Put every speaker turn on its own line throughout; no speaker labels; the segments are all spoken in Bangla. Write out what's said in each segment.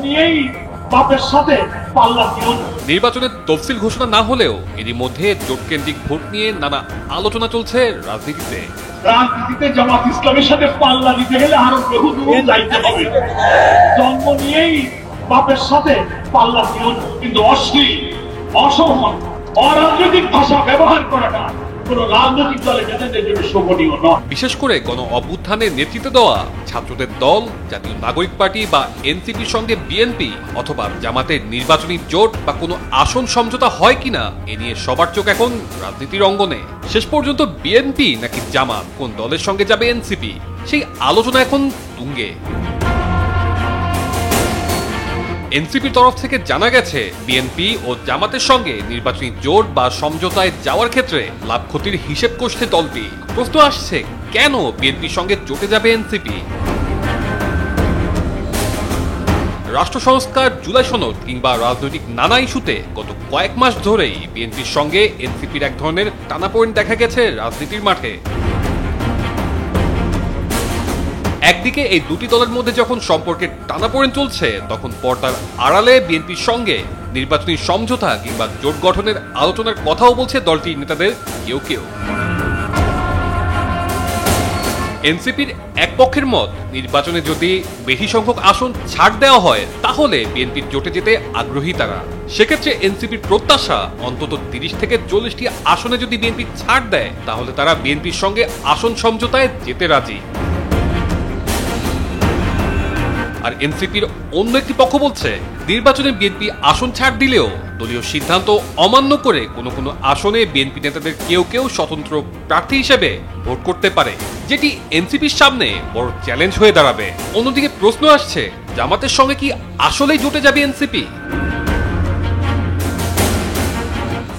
নিয়েই বাপের সাথে পাল্লা দিও না।
নির্বাচনের তফসিল ঘোষণা না হলেও এরই মধ্যে জোট কেন্দ্রিক ভোট নিয়ে নানা আলোচনা চলছে রাজনীতিতে।
রাজনীতিতে জামাত ইসলামের সাথে পাল্লা দিতে গেলে আরো বহু দূর যাইতে হবে। জন্ম নিয়েই বাপের সাথে পাল্লা দিও না, কিন্তু অশ্লীল, অসম্মান, অরাজনৈতিক ভাষা ব্যবহার করাটা কোন রাজনৈতিক দলের নেতাদের জন্য শোভনীয় নয়।
বিশেষ করে গণ অভ্যুত্থানের নেতৃত্ব দেওয়া ছাত্রদের দল, জাতীয় নাগরিক পার্টি বা এনসিপির সঙ্গে বিএনপি অথবা জামাতের নির্বাচনী জোট বা কোনো আসন সমঝোতা হয় কিনা এ নিয়ে সবার চোখ এখন রাজনীতির অঙ্গনে। শেষ পর্যন্ত বিএনপি নাকি জামাত, কোন দলের সঙ্গে যাবে এনসিপি, সেই আলোচনা এখন তুঙ্গে। এনসিপির তরফ থেকে জানা গেছে বিএনপি ও জামাতের সঙ্গে নির্বাচনী জোট বা সমঝোতায় যাওয়ার ক্ষেত্রে লাভ ক্ষতির হিসেব কষছে দলটি। প্রশ্ন আসছে, কেন বিএনপির সঙ্গে জোটে যাবে এনসিপি? রাষ্ট্র সংস্কার, জুলাই সনদ কিংবা রাজনৈতিক নানা ইস্যুতে গত কয়েক মাস ধরেই বিএনপির সঙ্গে এনসিপির এক ধরনের টানাপোড়েন দেখা গেছে রাজনীতির মাঠে। একদিকে এই দুটি দলের মধ্যে যখন সম্পর্কের টানাপোড়েন চলছে, তখন পর্দার আড়ালে বিএনপির সঙ্গে নির্বাচনী সমঝোতা কিংবা জোট গঠনের আলোচনার কথাও বলছে দলটির নেতাদের কেউ কেউ। এনসিপির এক পক্ষের মত, নির্বাচনে যদি বেশি সংখ্যক আসন ছাড় দেওয়া হয় তাহলে বিএনপির জোটে যেতে আগ্রহী তারা। সেক্ষেত্রে এনসিপির প্রত্যাশা, অন্তত 30 থেকে 40টি আসনে যদি বিএনপি ছাড় দেয় তাহলে তারা বিএনপির সঙ্গে আসন সমঝোতায় যেতে রাজি। আর এনসিপির অন্য একটি পক্ষ বলছে, নির্বাচনে বিএনপি আসন ছাড় দিলেও দলীয় সিদ্ধান্ত অমান্য করে কোনো কোনো আসনে বিএনপি নেতাদের কেউ কেউ স্বতন্ত্র প্রার্থী হিসেবে ভোট করতে পারে, যেটি এনসিপির সামনে বড় চ্যালেঞ্জ হয়ে দাঁড়াবে। অন্যদিকে প্রশ্ন আসছে, জামাতের সঙ্গে কি আসলেই জোটে যাবে এনসিপি?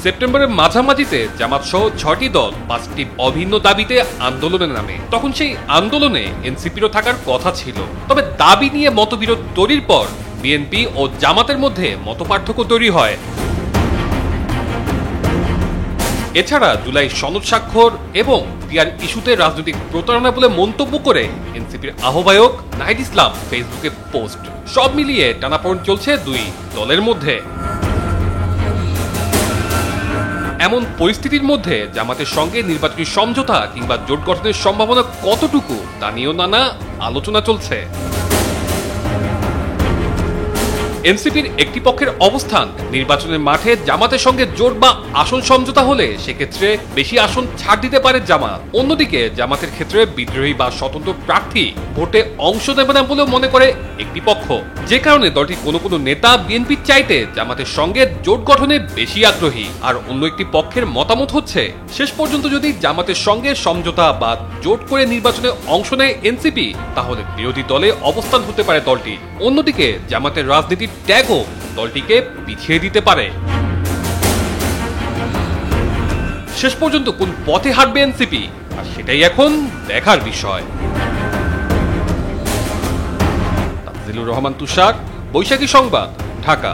সেপ্টেম্বরের মাঝামাঝিতে জামাত সহ 6টি দল 5টি অভিন্ন দাবিতে আন্দোলনে নামে। তখন সেই আন্দোলনে এনসিপিরও থাকার কথা ছিল। তবে দাবি নিয়ে মতবিরোধ তৈরির পর বিএনপি ও জামাতের মধ্যে মতপার্থক্য তৈরি হয়। এছাড়া জুলাই সনদ স্বাক্ষর এবং পিআর ইস্যুতে রাজনৈতিক প্রতারণা বলে মন্তব্য করে এনসিপির আহ্বায়ক নাহিদ ইসলাম ফেসবুকে পোস্ট। সব মিলিয়ে টানাপোড়েন চলছে দুই দলের মধ্যে। এমন পরিস্থিতির মধ্যে জামাতের সঙ্গে নির্বাচনী সমঝোতা কিংবা জোট গঠনের সম্ভাবনা কতটুকু তা নিয়েও নানা আলোচনা চলছে। এনসিপির একটি পক্ষের অবস্থান, নির্বাচনের মাঠে জামাতের সঙ্গে জোট বা আসন সমঝোতা হলে সেক্ষেত্রে বেশি আসন ছাড় দিতে পারে জামাত। অন্যদিকে জামাতের ক্ষেত্রে বিদ্রোহী বা স্বতন্ত্র প্রার্থী ভোটে অংশ নেবে না বলেও মনে করে একটি পক্ষ, যে কারণে দলটির কোনো কোনো নেতা বিএনপির চাইতে জামাতের সঙ্গে জোট গঠনে বেশি আগ্রহী। আর অন্য একটি পক্ষের মতামত হচ্ছে, শেষ পর্যন্ত যদি জামাতের সঙ্গে সমঝোতা বা জোট করে নির্বাচনে অংশ নেয় এনসিপি, তাহলে বিরোধী দলে অবস্থান হতে পারে দলটি। অন্যদিকে জামাতের রাজনীতির ট্যাগও দলটিকে পিছিয়ে দিতে পারে। শেষ পর্যন্ত কোন পথে হাঁটবে এনসিপি, আর সেটাই এখন দেখার বিষয়। তাফজিলুর রহমান তুষার, বৈশাখী সংবাদ, ঢাকা।